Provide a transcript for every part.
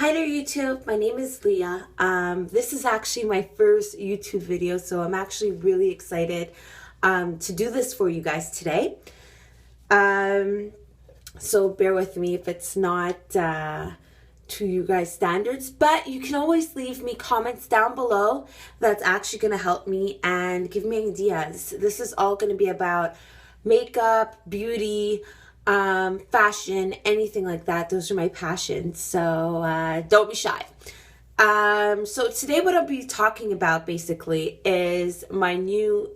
Hi there YouTube, my name is Leah. This is actually my first YouTube video, so I'm actually really excited to do this for you guys today. So bear with me if it's not to you guys standards, but you can always leave me comments down below. That's actually going to help me and give me ideas. This is all going to be about makeup, beauty, fashion, anything like that. Those are my passions, so don't be shy. So today what I'll be talking about basically is my new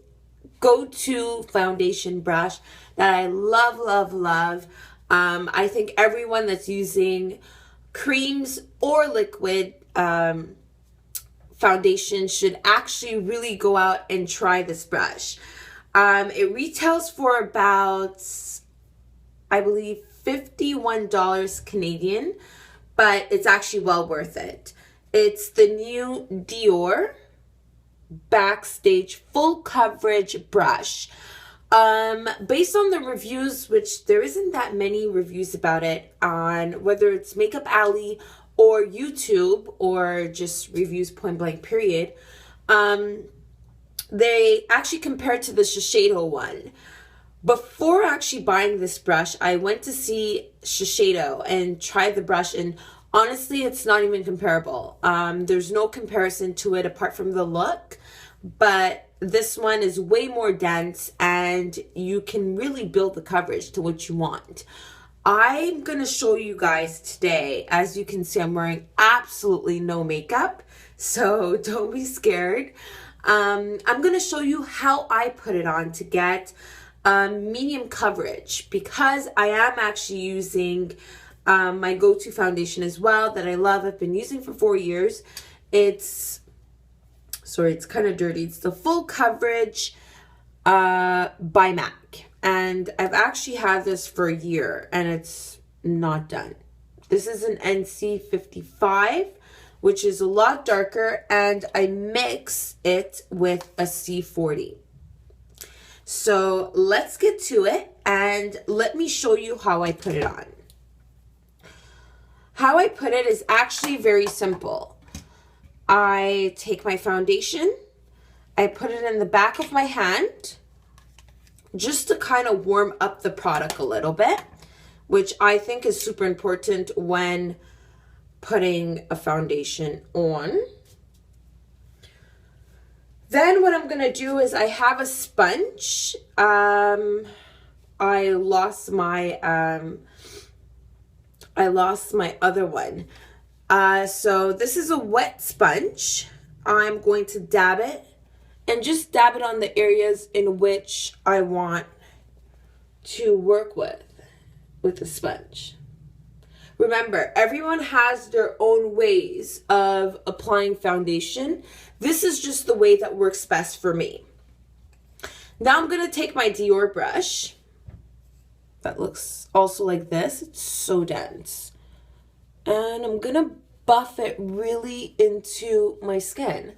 go-to foundation brush that I love. I think everyone that's using creams or liquid foundation should actually really go out and try this brush. It retails for about, I believe, $51 Canadian, but it's actually well worth it. It's the new Dior Backstage Full Coverage Brush. Based on the reviews, which there isn't that many reviews about it on whether it's Makeup Alley or YouTube or just reviews point blank period, they actually compared to the Shiseido one. Before actually buying this brush, I went to see Shiseido and tried the brush, and honestly, it's not even comparable. There's no comparison to it apart from the look, but this one is way more dense and you can really build the coverage to what you want. I'm going to show you guys today. As you can see, I'm wearing absolutely no makeup, so don't be scared. I'm going to show you how I put it on to get medium coverage, because I am actually using my go-to foundation as well that I love. I've been using for 4 years. It's kind of dirty. It's the Full Coverage by MAC, and I've actually had this for a year and it's not done. This is an NC55, which is a lot darker, and I mix it with a C40. So let's get to it and let me show you how I put it on. How I put it is actually very simple. I take my foundation, I put it in the back of my hand just to kind of warm up the product a little bit, which I think is super important when putting a foundation on. Then what I'm going to do is I have a sponge. I lost my other one. So this is a wet sponge. I'm going to dab it and just dab it on the areas in which I want to work with the sponge. Remember, everyone has their own ways of applying foundation. This is just the way that works best for me. Now I'm going to take my Dior brush. That looks also like this. It's so dense. And I'm going to buff it really into my skin.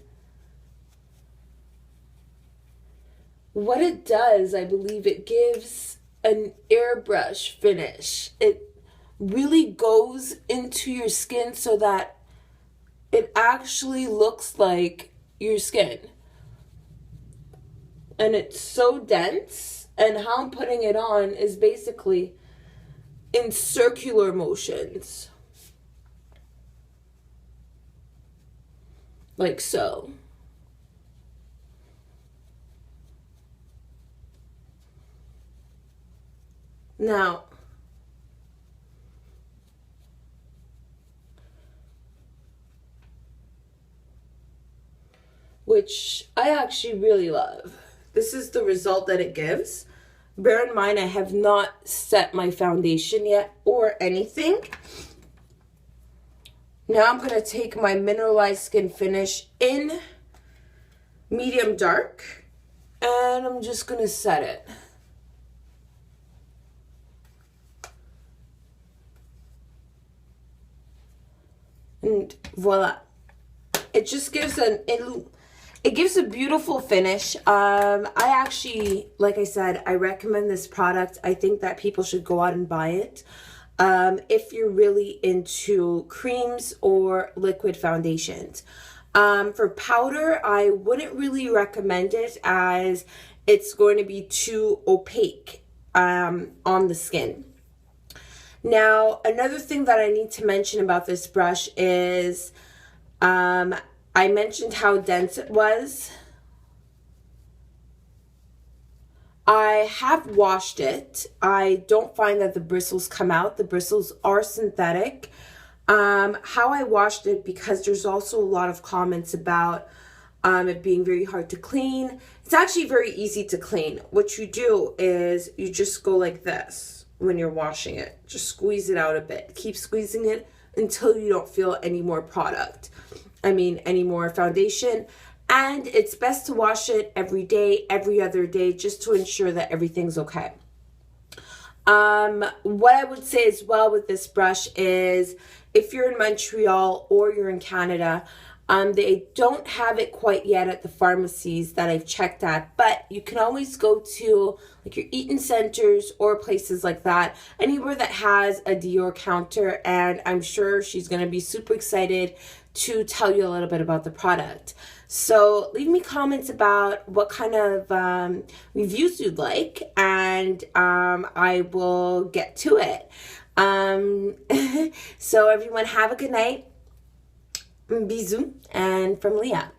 What it does, I believe it gives an airbrush finish. It really goes into your skin so that it actually looks like your skin. And it's so dense, and how I'm putting it on is basically in circular motions. Like so. Now, which I actually really love. This is the result that it gives. Bear in mind, I have not set my foundation yet or anything. Now I'm going to take my mineralized skin finish in medium dark, and I'm just going to set it. And voila. It just gives it gives a beautiful finish. I actually, like I said, I recommend this product. I think that people should go out and buy it. if you're really into creams or liquid foundations. For powder, I wouldn't really recommend it as it's going to be too opaque on the skin. Now, another thing that I need to mention about this brush is I mentioned how dense it was. I have washed it. I don't find that the bristles come out. The bristles are synthetic. How I washed it, because there's also a lot of comments about it being very hard to clean. It's actually very easy to clean. What you do is you just go like this when you're washing it. Just squeeze it out a bit. Keep squeezing it until you don't feel any more product. Any more foundation. And it's best to wash it every day, every other day, just to ensure that everything's okay. What I would say as well with this brush is if you're in Montreal or you're in Canada, they don't have it quite yet at the pharmacies that I've checked at, but you can always go to like your Eaton centers or places like that, anywhere that has a Dior counter, and I'm sure she's going to be super excited to tell you a little bit about the product. So leave me comments about what kind of reviews you'd like, and I will get to it. So everyone, have a good night. Bisous, and from Leah.